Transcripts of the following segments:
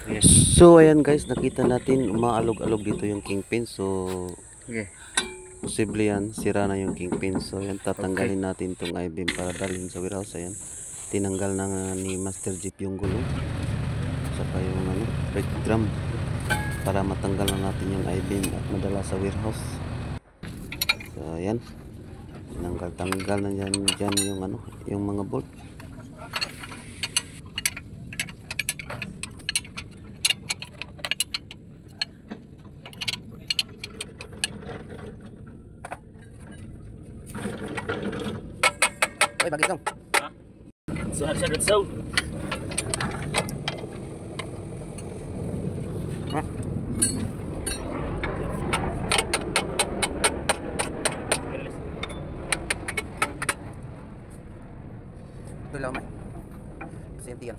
Yes. So ayan guys, nakita natin umaalog-alog dito yung kingpin. So Okay. posible yan, sira na yung kingpin. So ayan, Okay. tatanggalin natin tong I-beam para dalhin sa warehouse. Ayan, tinanggal na nga ni Master Jeep yung gulong, saka yung brake drum, para matanggal na natin yung I-beam at madala sa warehouse. So ayan, tinanggal na dyan yung yung mga bolt. Oy, bagay dong. Sunod-sunod sound. Ha? Ito lang may. Safety yan.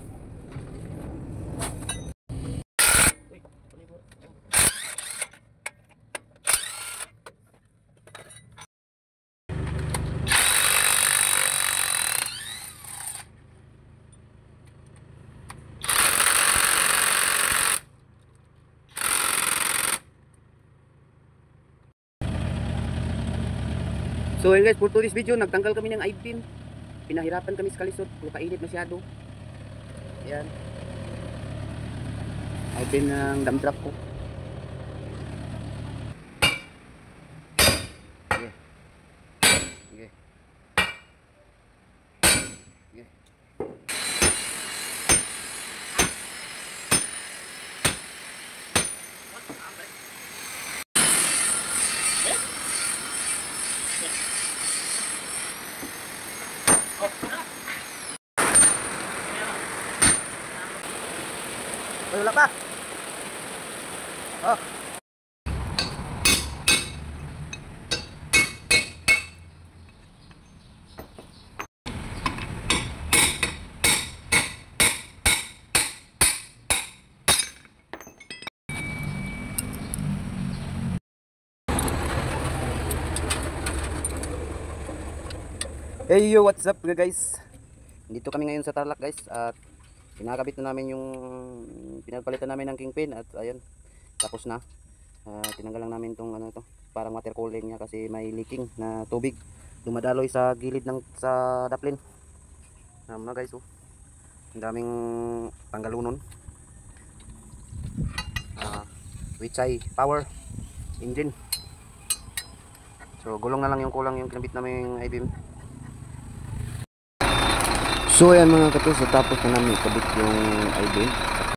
So guys, for today's video, nagtanggal kami ng I-beam. Pinahirapan kami sa kalisod, kainit masyado. Ayan. I-beam ng dump truck ko. Okay. Okay. Okay. Wala pa. Oh. Hey yo, what's up guys? Dito kami ngayon sa Tarlac guys at pinakabit na namin yung pinagpalitan namin ng kingpin at ayun, tapos na. Tinanggal lang namin tong ito, parang water cooling niya kasi may leaking na tubig dumadaloy sa gilid ng sa daplin. Na guys, oh. Ang daming tanggalunon. Wichay power engine. So gulong na lang yung kulang yung kinabit namin I-beam. So ayan mga katos, tapos na namin kabit yung I-beam.